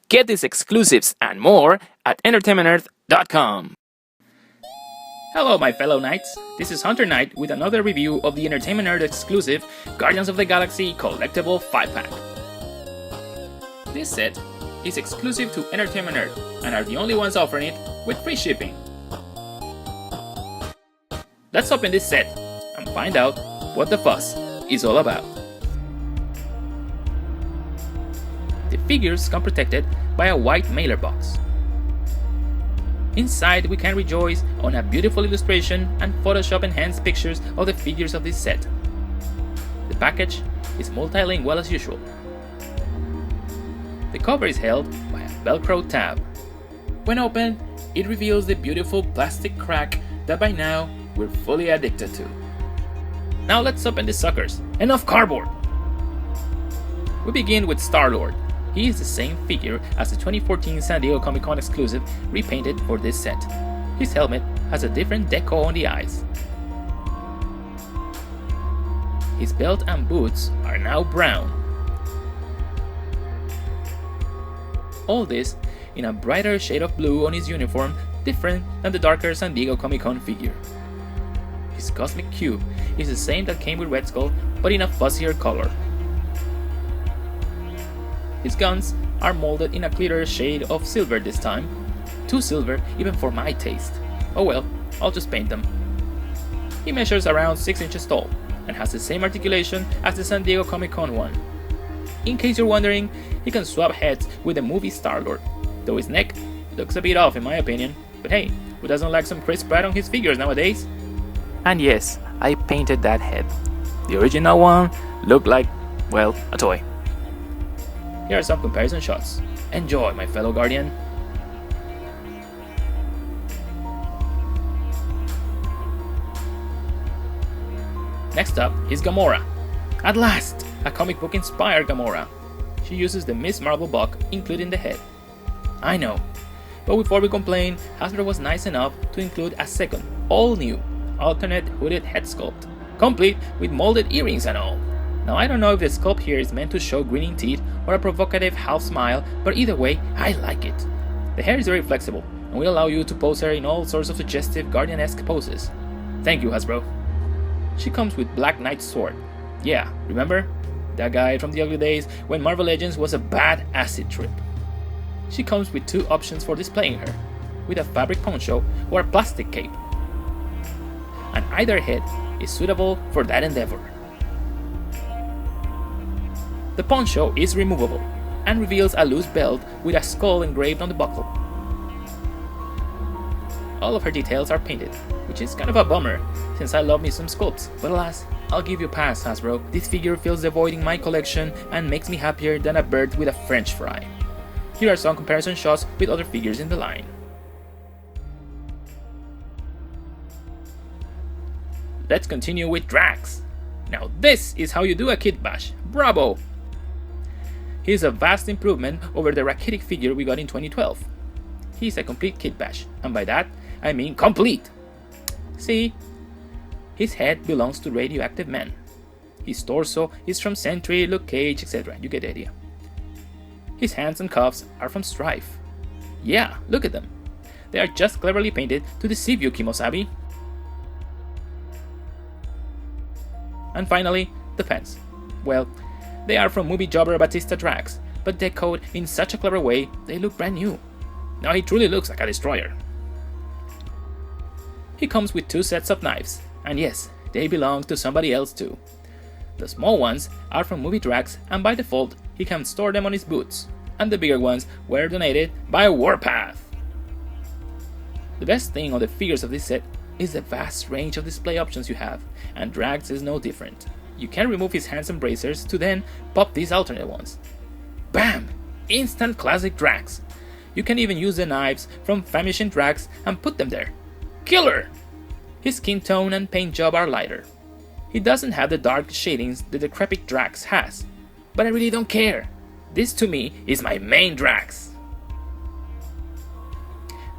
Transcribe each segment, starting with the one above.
Get these exclusives and more at entertainmentearth.com. Hello, my fellow knights. This is Hunter Knight with another review of the Entertainment Earth exclusive Guardians of the Galaxy collectible 5-pack. This set is exclusive to Entertainment Earth and are the only ones offering it with free shipping. Let's open this set and find out what the fuss is all about. The figures come protected by a white mailer box. Inside, we can rejoice on a beautiful illustration and Photoshop enhanced pictures of the figures of this set. The package is multilingual as usual. The cover is held by a Velcro tab. When opened, it reveals the beautiful plastic crack that by now we're fully addicted to. Now let's open the suckers. Enough cardboard! We begin with StarLord. He is the same figure as the 2014 San Diego Comic-Con exclusive repainted for this set. His helmet has a different deco on the eyes. His belt and boots are now brown. All this in a brighter shade of blue on his uniform, different than the darker San Diego Comic-Con figure. His cosmic cube is the same that came with Red Skull, but in a fuzzier color. His guns are molded in a clearer shade of silver this time. Too silver even for my taste. Oh well, I'll just paint them. He measures around 6 inches tall and has the same articulation as the San Diego Comic-Con one. In case you're wondering, he can swap heads with the movie StarLord, though his neck looks a bit off in my opinion, but hey, who doesn't like some Chris Pratt on his figures nowadays? And yes, I painted that head. The original one looked like, well, a toy. Here are some comparison shots. Enjoy, my fellow Guardian. Next up is Gamora. At last, a comic book inspired Gamora. She uses the Miss Marvel buck, including the head. I know, but before we complain, Hasbro was nice enough to include a second, all-new, alternate hooded head sculpt, complete with molded earrings and all. Now I don't know if the sculpt here is meant to show grinning teeth or a provocative half smile, but either way, I like it. The hair is very flexible and will allow you to pose her in all sorts of suggestive Guardian-esque poses. Thank you, Hasbro. She comes with Black Knight's sword. Yeah, remember? That guy from the ugly days when Marvel Legends was a bad acid trip. She comes with 2 options for displaying her, with a fabric poncho or a plastic cape. And either head is suitable for that endeavor. The poncho is removable and reveals a loose belt with a skull engraved on the buckle. All of her details are painted, which is kind of a bummer since I love me some sculpts, but alas, I'll give you a pass, Hasbro. This figure fills the void in my collection and makes me happier than a bird with a French fry. Here are some comparison shots with other figures in the line. Let's continue with Drax. Now this is how you do a kit bash. Bravo! He is a vast improvement over the rakitic figure we got in 2012. He is a complete kit bash, and by that, I mean complete! See? His head belongs to Radioactive Man. His torso is from Sentry, Luke Cage, etc. You get the idea. His hands and cuffs are from Strife. Yeah, look at them. They are just cleverly painted to deceive you, Kimosabi. And finally, the pants. Well, they are from movie jobber Batista Drax, but decoed in such a clever way they look brand new. Now he truly looks like a destroyer. He comes with 2 sets of knives, and yes, they belong to somebody else too. The small ones are from movie Drax, and by default, he can store them on his boots, and the bigger ones were donated by Warpath. The best thing on the figures of this set is the vast range of display options you have, and Drax is no different. You can remove his hands and bracers to then pop these alternate ones. Bam! Instant classic Drax! You can even use the knives from Famishing Drax and put them there. Killer! His skin tone and paint job are lighter. He doesn't have the dark shadings the decrepit Drax has, but I really don't care. This to me is my main Drax.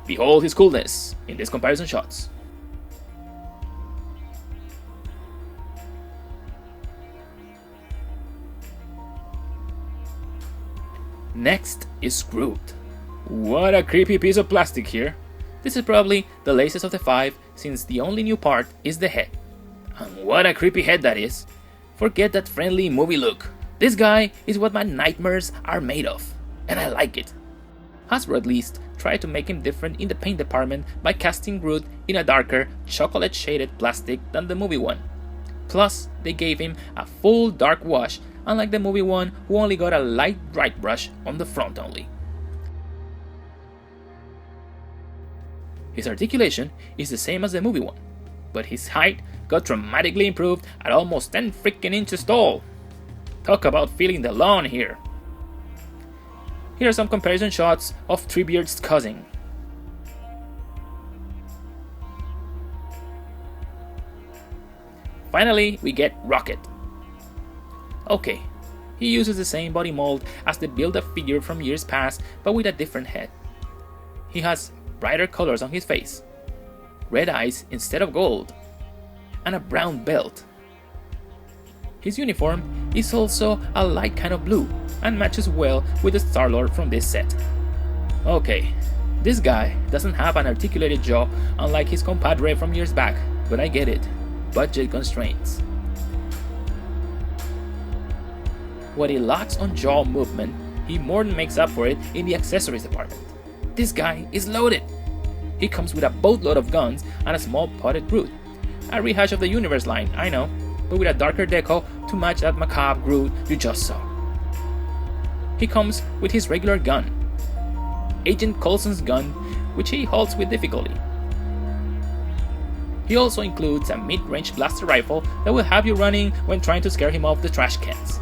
Behold his coolness in these comparison shots. Next is Groot. What a creepy piece of plastic here. This is probably the laziest of the 5 since the only new part is the head. And what a creepy head that is. Forget that friendly movie look. This guy is what my nightmares are made of, and I like it. Hasbro at least tried to make him different in the paint department by casting Groot in a darker, chocolate-shaded plastic than the movie one. Plus, they gave him a full dark wash, unlike the movie one who only got a light bright brush on the front only. His articulation is the same as the movie one, but his height got dramatically improved at almost 10 freaking inches tall. Talk about feeling the lawn here. Here are some comparison shots of Treebeard's cousin. Finally, we get Rocket. Okay, he uses the same body mold as the build-up figure from years past, but with a different head. He has brighter colors on his face, red eyes instead of gold, and a brown belt. His uniform is also a light kind of blue and matches well with the StarLord from this set. Okay, this guy doesn't have an articulated jaw unlike his compadre from years back, but I get it, budget constraints. What he lacks on jaw movement, he more than makes up for it in the accessories department. This guy is loaded. He comes with a boatload of guns and a small potted Groot. A rehash of the Universe line, I know, but with a darker deco to match that macabre Groot you just saw. He comes with his regular gun, Agent Coulson's gun, which he holds with difficulty. He also includes a mid-range blaster rifle that will have you running when trying to scare him off the trash cans.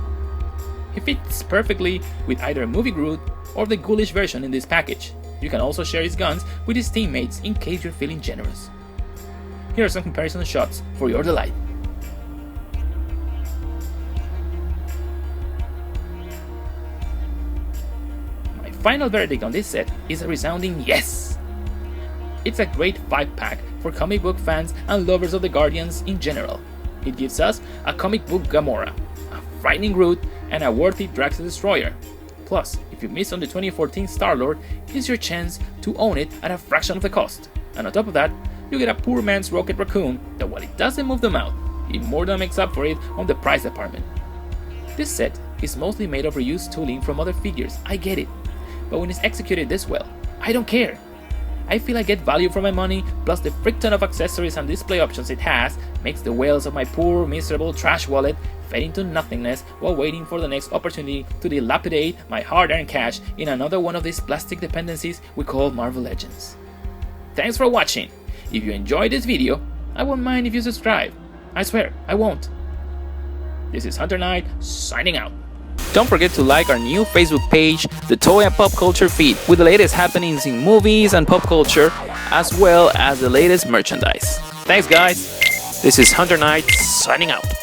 He fits perfectly with either movie Groot or the ghoulish version in this package. You can also share his guns with his teammates in case you're feeling generous. Here are some comparison shots for your delight. My final verdict on this set is a resounding yes! It's a great 5-pack for comic book fans and lovers of the Guardians in general. It gives us a comic book Gamora, a frightening Groot, and a worthy Drax the Destroyer. Plus, if you missed on the 2014 StarLord, here's your chance to own it at a fraction of the cost. And on top of that, you get a poor man's Rocket Raccoon that while it doesn't move the mouth, it more than makes up for it on the price department. This set is mostly made of reused tooling from other figures, I get it. But when it's executed this well, I don't care. I feel I get value for my money, plus the frick ton of accessories and display options it has makes the whales of my poor, miserable trash wallet fade into nothingness while waiting for the next opportunity to dilapidate my hard-earned cash in another one of these plastic dependencies we call Marvel Legends. Thanks for watching. If you enjoyed this video, I won't mind if you subscribe. I swear, I won't. This is Hunter Knight, signing out. Don't forget to like our new Facebook page, the Toy and Pop Culture feed, with the latest happenings in movies and pop culture, as well as the latest merchandise. Thanks guys. This is Hunter Knight, signing out.